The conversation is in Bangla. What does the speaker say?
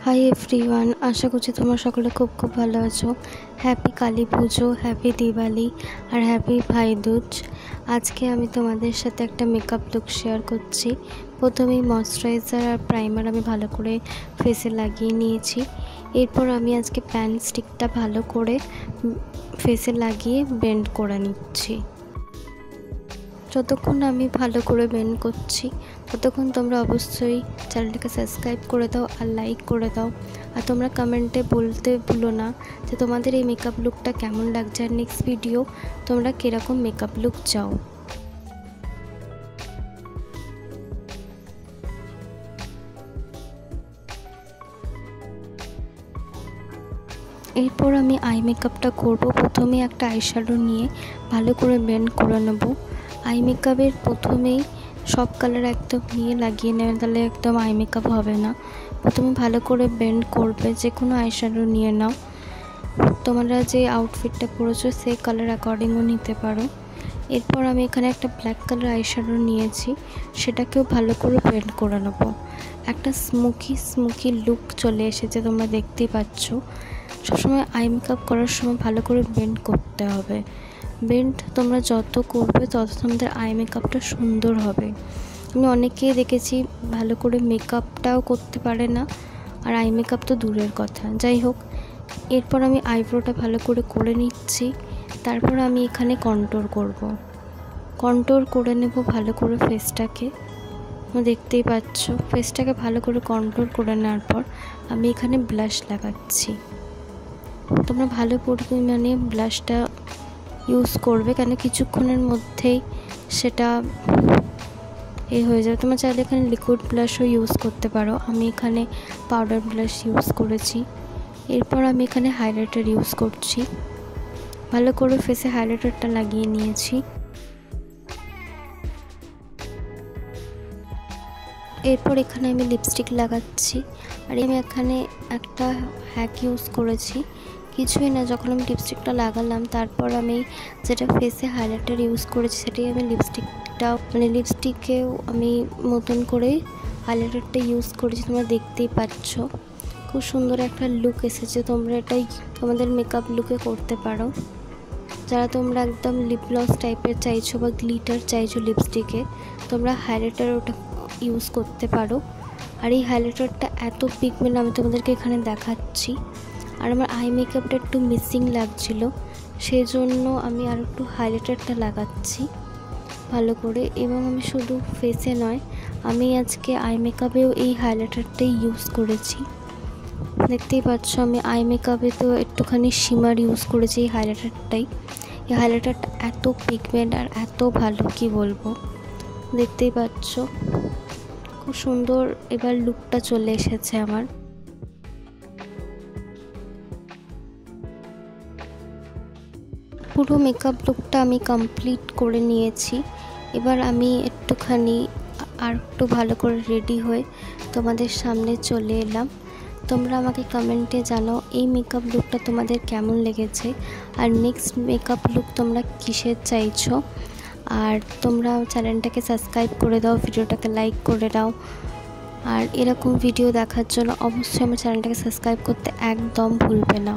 হাই এভরিওয়ান, আশা করছি তোমরা সকলে খুব ভালো আছো। হ্যাপি কালী পুজো, হ্যাপি দিওয়ালি আর হ্যাপি ভাই দুজ। আজকে আমি তোমাদের সাথে একটা মেকআপ লুক শেয়ার করছি। প্রথমেই ময়শ্চারাইজার আর প্রাইমার আমি ভালো করে ফেসে লাগিয়ে নিয়েছি। এরপর আমি আজকে প্যান স্টিকটা ভালো করে ফেসে লাগিয়ে বেন্ড করে নিচ্ছি। যতক্ষণ আমি ভালো করে বেন্ড করছি ততক্ষণ তোমরা অবশ্যই চ্যানেলটাকে সাবস্ক্রাইব করে দাও আর লাইক করে দাও। আর তোমরা কমেন্টে বলতে ভুলো না যে তোমাদের এই মেকআপ লুকটা কেমন লাগছে আর নেক্সট ভিডিও তোমরা কীরকম মেকআপ লুক চাও। এরপর আমি আই মেকআপটা করব। প্রথমে একটা আইশ্যাডো নিয়ে ভালো করে বেন্ড করে নেব। আই মেকআপের প্রথমেই সব কালার একদম নিয়ে লাগিয়ে নেবেন, তাহলে একদম আই মেকআপ হবে না। প্রথমে ভালো করে বেন্ড করবে, যে কোনো আইশ্যাডো নিয়ে নাও। তোমরা যে আউটফিটটা পরেছো সেই কালার অ্যাকর্ডিংও নিতে পারো। এরপর আমি এখানে একটা ব্ল্যাক কালার আইশ্যাডো নিয়েছি, সেটাকেও ভালো করে বেন্ড করে নেব। একটা স্মোকি লুক চলে এসেছে, তোমরা দেখতেই পাচ্ছ। সবসময় আই মেকআপ করার সময় ভালো করে বেন্ড করতে হবে। বেন্ড তোমরা যত করবে তত তোমাদের আই মেকআপটা সুন্দর হবে। আমি অনেকেই দেখেছি ভালো করে মেকআপটাও করতে পারে না, আর আই মেকআপ তো দূরের কথা। যাই হোক, এরপর আমি আইব্রোটা ভালো করে নিচ্ছি। তারপর আমি এখানে কন্ট্রোর করে নেব ভালো করে ফেসটাকে। দেখতেই পাচ্ছ, ফেসটাকে ভালো করে কন্ট্রোল করে নেওয়ার পর আমি এখানে ব্লাশ লাগাচ্ছি। তোমরা ভালো পরিমাণে ব্লাশটা ইউজ করবে, কেন কিছুক্ষণের মধ্যেই সেটা হয়ে যাবে। তোমরা চাইলে এখানে লিকুইড ব্লাশও ইউজ করতে পারো। আমি এখানে পাউডার ব্লাশ ইউজ করেছি। এরপর আমি এখানে হাইলাইটার ইউজ করছি। ভালো করে ফেসে হাইলাইটারটা লাগিয়ে নিয়েছি। এরপর এখানে আমি লিপস্টিক লাগাচ্ছি। আর আমি এখানে একটা হ্যাক ইউজ করেছি। কিছুই না, যখন আমি লিপস্টিকটা লাগালাম তারপর আমি যেটা ফেসে হাইলাইটার ইউজ করেছি সেটাই আমি লিপস্টিকেও আমি মতন করে হাইলাইটারটা ইউজ করেছি। তোমরা দেখতেই পাচ্ছ খুব সুন্দর একটা লুক এসেছে। তোমরা এটাই তোমাদের মেকআপ লুকে করতে পারো। যারা তোমরা একদম লিপ গ্লস টাইপের চাইছো বা গ্লিটার চাইছো লিপস্টিকে, তোমরা হাইলাইটার ওটা ইউজ করতে পারো। আর এই হাইলাইটারটা এত পিগমেন্ট আমি তোমাদেরকে এখানে দেখাচ্ছি। আর আমার আই মেকআপটা একটু মিসিং লাগছিল, সেই জন্য আমি আর একটু হাইলাইটারটা লাগাচ্ছি ভালো করে। এবং আমি শুধু ফেসে নয়, আমি আজকে আই মেকআপেও এই হাইলাইটারটাই ইউজ করেছি। দেখতেই পাচ্ছ আমি আই মেকআপে তো একটুখানি শিমার ইউজ করেছি এই হাইলাইটারটাই। এই হাইলাইটারটা এত পিগমেন্ট আর এত ভালো, কি বলবো। দেখতেই পাচ্ছ খুব সুন্দর এবার লুকটা চলে এসেছে আমার। পুরো মেকআপ লুকটা আমি কমপ্লিট করে নিয়েছি। এবার আমি আর একটু ভালো করে রেডি হয়ে তোমাদের সামনে চলে এলাম। তোমরা আমাকে কমেন্টে জানাও এই মেকআপ লুকটা তোমাদের কেমন লেগেছে, আর নেক্সট মেকআপ লুক তোমরা কিসের চাইছো। আর তোমরা চ্যানেলটাকে সাবস্ক্রাইব করে দাও, ভিডিওটাকে লাইক করে দাও। আর এরকম ভিডিও দেখার জন্য অবশ্যই আমার চ্যানেলটাকে সাবস্ক্রাইব করতে একদম ভুলবে না।